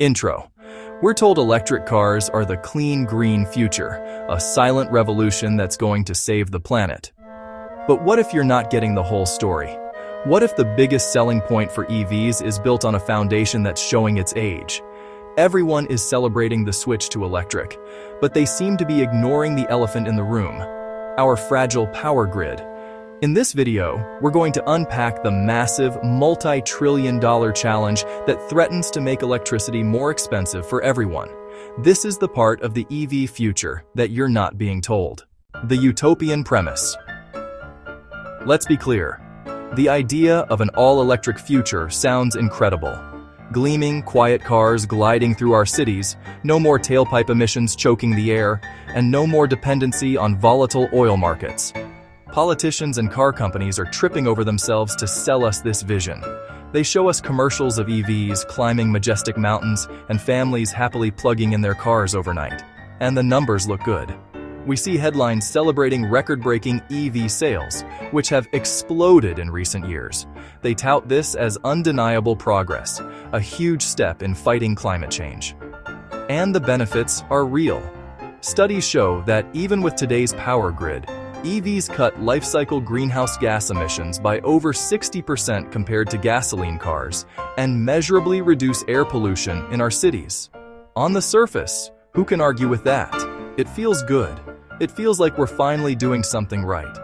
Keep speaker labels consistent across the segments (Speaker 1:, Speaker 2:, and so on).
Speaker 1: Intro. We're told electric cars are the clean green future, a silent revolution that's going to save the planet. But what if you're not getting the whole story? What if the biggest selling point for EVs is built on a foundation that's showing its age? Everyone is celebrating the switch to electric, but they seem to be ignoring the elephant in the room, our fragile power grid. In this video, we're going to unpack the massive, multi-trillion-dollar challenge that threatens to make electricity more expensive for everyone. This is the part of the EV future that you're not being told. The utopian premise. Let's be clear. The idea of an all-electric future sounds incredible. Gleaming, quiet cars gliding through our cities, no more tailpipe emissions choking the air, and no more dependency on volatile oil markets. Politicians and car companies are tripping over themselves to sell us this vision. They show us commercials of EVs climbing majestic mountains and families happily plugging in their cars overnight. And the numbers look good. We see headlines celebrating record-breaking EV sales, which have exploded in recent years. They tout this as undeniable progress, a huge step in fighting climate change. And the benefits are real. Studies show that even with today's power grid, EVs cut life-cycle greenhouse gas emissions by over 60% compared to gasoline cars and measurably reduce air pollution in our cities. On the surface, who can argue with that? It feels good. It feels like we're finally doing something right.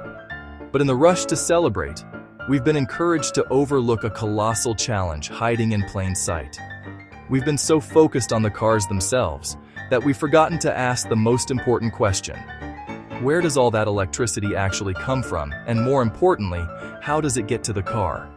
Speaker 1: But in the rush to celebrate, we've been encouraged to overlook a colossal challenge hiding in plain sight. We've been so focused on the cars themselves that we've forgotten to ask the most important question. Where does all that electricity actually come from? And more importantly, how does it get to the car?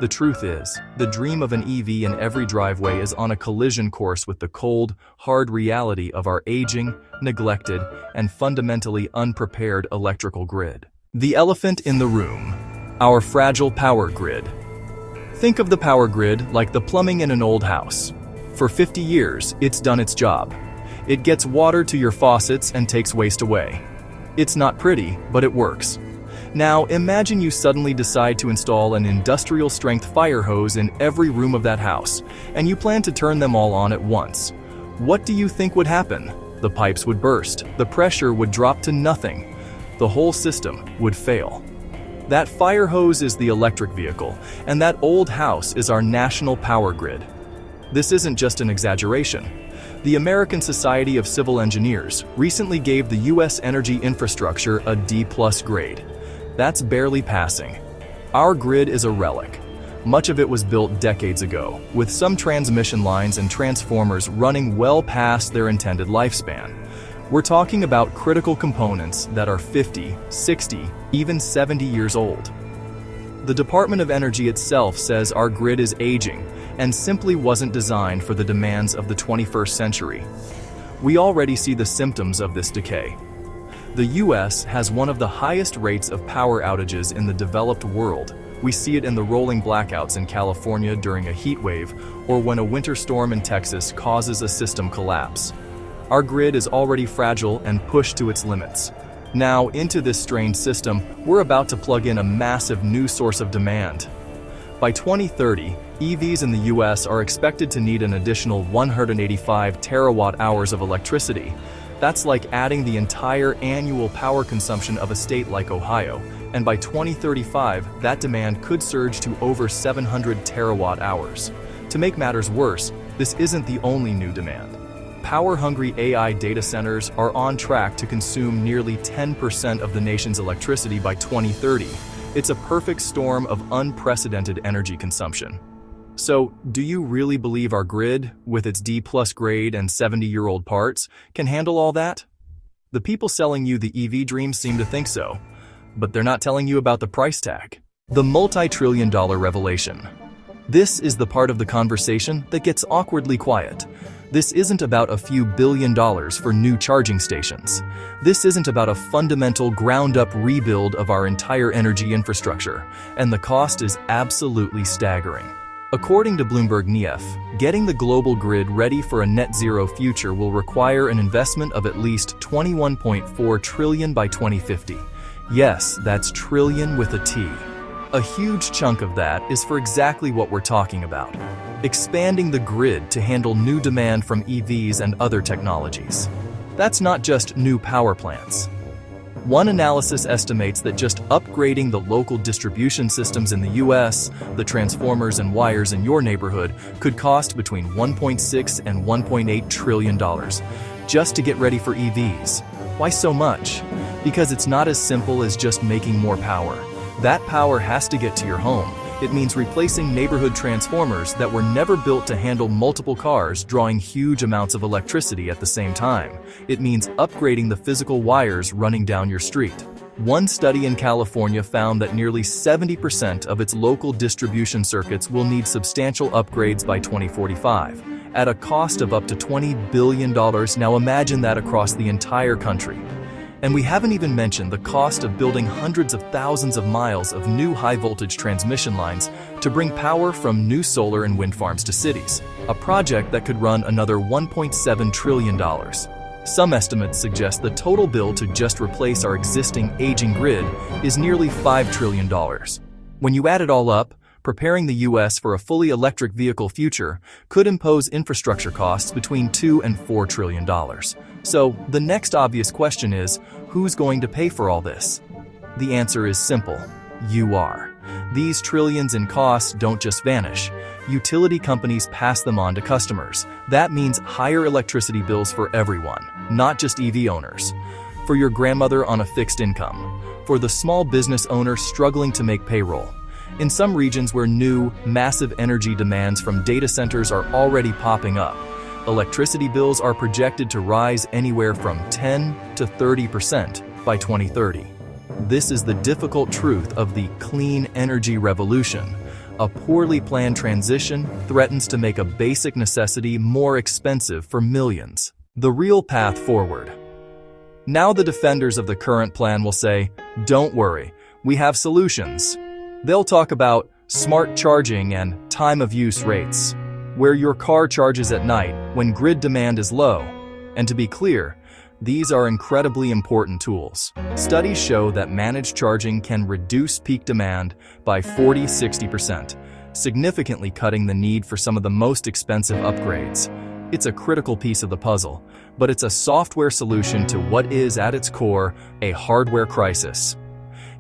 Speaker 1: The truth is, the dream of an EV in every driveway is on a collision course with the cold, hard reality of our aging, neglected, and fundamentally unprepared electrical grid. The elephant in the room, our fragile power grid. Think of the power grid like the plumbing in an old house. For 50 years, it's done its job. It gets water to your faucets and takes waste away. It's not pretty, but it works. Now, imagine you suddenly decide to install an industrial-strength fire hose in every room of that house, and you plan to turn them all on at once. What do you think would happen? The pipes would burst, the pressure would drop to nothing, the whole system would fail. That fire hose is the electric vehicle, and that old house is our national power grid. This isn't just an exaggeration. The American Society of Civil Engineers recently gave the U.S. energy infrastructure a D+ grade. That's barely passing. Our grid is a relic. Much of it was built decades ago, with some transmission lines and transformers running well past their intended lifespan. We're talking about critical components that are 50, 60, even 70 years old. The Department of Energy itself says our grid is aging and simply wasn't designed for the demands of the 21st century. We already see the symptoms of this decay. The US has one of the highest rates of power outages in the developed world. We see it in the rolling blackouts in California during a heat wave or when a winter storm in Texas causes a system collapse. Our grid is already fragile and pushed to its limits. Now, into this strained system, we're about to plug in a massive new source of demand. By 2030, EVs in the US are expected to need an additional 185 terawatt-hours of electricity. That's like adding the entire annual power consumption of a state like Ohio, and by 2035, that demand could surge to over 700 terawatt-hours. To make matters worse, this isn't the only new demand. Power-hungry AI data centers are on track to consume nearly 10% of the nation's electricity by 2030. It's a perfect storm of unprecedented energy consumption. So, do you really believe our grid, with its D+ grade and 70-year-old parts, can handle all that? The people selling you the EV dream seem to think so, but they're not telling you about the price tag. The multi-trillion-dollar revelation. This is the part of the conversation that gets awkwardly quiet. This isn't about a few $billion for new charging stations. This isn't about a fundamental ground-up rebuild of our entire energy infrastructure, and the cost is absolutely staggering. According to Bloomberg NEF, getting the global grid ready for a net-zero future will require an investment of at least $21.4 trillion by 2050. Yes, that's trillion with a T. A huge chunk of that is for exactly what we're talking about: expanding the grid to handle new demand from EVs and other technologies. That's not just new power plants. One analysis estimates that just upgrading the local distribution systems in the US, the transformers and wires in your neighborhood, could cost between $1.6 and $1.8 trillion just to get ready for EVs. Why so much? Because it's not as simple as just making more power. That power has to get to your home. It means replacing neighborhood transformers that were never built to handle multiple cars drawing huge amounts of electricity at the same time. It means upgrading the physical wires running down your street. One study in California found that nearly 70% of its local distribution circuits will need substantial upgrades by 2045, at a cost of up to $20 billion. Now imagine that across the entire country. And we haven't even mentioned the cost of building hundreds of thousands of miles of new high-voltage transmission lines to bring power from new solar and wind farms to cities, a project that could run another $1.7 trillion. Some estimates suggest the total bill to just replace our existing aging grid is nearly $5 trillion. When you add it all up, preparing the US for a fully electric vehicle future could impose infrastructure costs between $2 and $4 trillion. So, the next obvious question is, who's going to pay for all this? The answer is simple: you are. These trillions in costs don't just vanish. Utility companies pass them on to customers. That means higher electricity bills for everyone, not just EV owners. For your grandmother on a fixed income. For the small business owner struggling to make payroll. In some regions where new, massive energy demands from data centers are already popping up, electricity bills are projected to rise anywhere from 10 to 30% by 2030. This is the difficult truth of the clean energy revolution. A poorly planned transition threatens to make a basic necessity more expensive for millions. The real path forward. Now the defenders of the current plan will say, "Don't worry, we have solutions." They'll talk about smart charging and time of use rates, where your car charges at night when grid demand is low. And to be clear, these are incredibly important tools. Studies show that managed charging can reduce peak demand by 40–60%, significantly cutting the need for some of the most expensive upgrades. It's a critical piece of the puzzle, but it's a software solution to what is, at its core, a hardware crisis.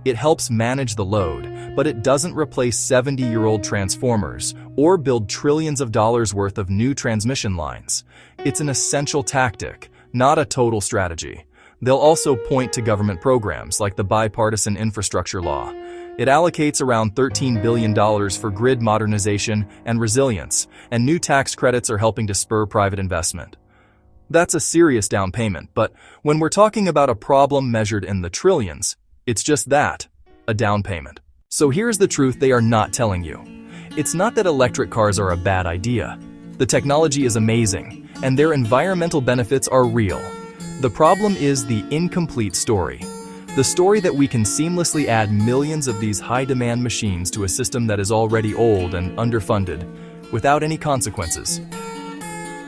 Speaker 1: It helps manage the load, but it doesn't replace 70-year-old transformers or build trillions of dollars worth of new transmission lines. It's an essential tactic, not a total strategy. They'll also point to government programs like the Bipartisan Infrastructure Law. It allocates around $13 billion for grid modernization and resilience, and new tax credits are helping to spur private investment. That's a serious down payment, but when we're talking about a problem measured in the trillions, it's just that, a down payment. So here's the truth they are not telling you. It's not that electric cars are a bad idea. The technology is amazing, and their environmental benefits are real. The problem is the incomplete story. The story that we can seamlessly add millions of these high-demand machines to a system that is already old and underfunded, without any consequences.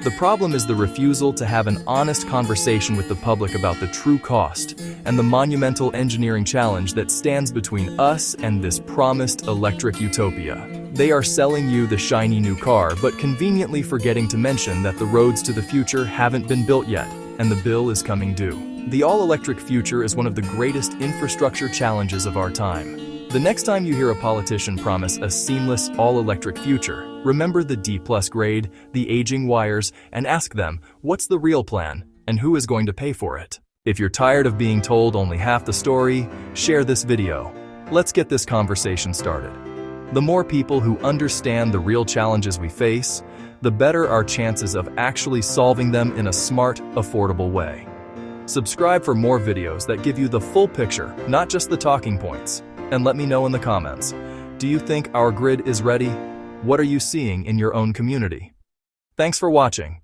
Speaker 1: The problem is the refusal to have an honest conversation with the public about the true cost and the monumental engineering challenge that stands between us and this promised electric utopia. They are selling you the shiny new car, but conveniently forgetting to mention that the roads to the future haven't been built yet, and the bill is coming due. The all-electric future is one of the greatest infrastructure challenges of our time. The next time you hear a politician promise a seamless, all-electric future, remember the D+ grade, the aging wires, and ask them, what's the real plan, and who is going to pay for it? If you're tired of being told only half the story, share this video. Let's get this conversation started. The more people who understand the real challenges we face, the better our chances of actually solving them in a smart, affordable way. Subscribe for more videos that give you the full picture, not just the talking points. And let me know in the comments, do you think our grid is ready? What are you seeing in your own community? Thanks for watching.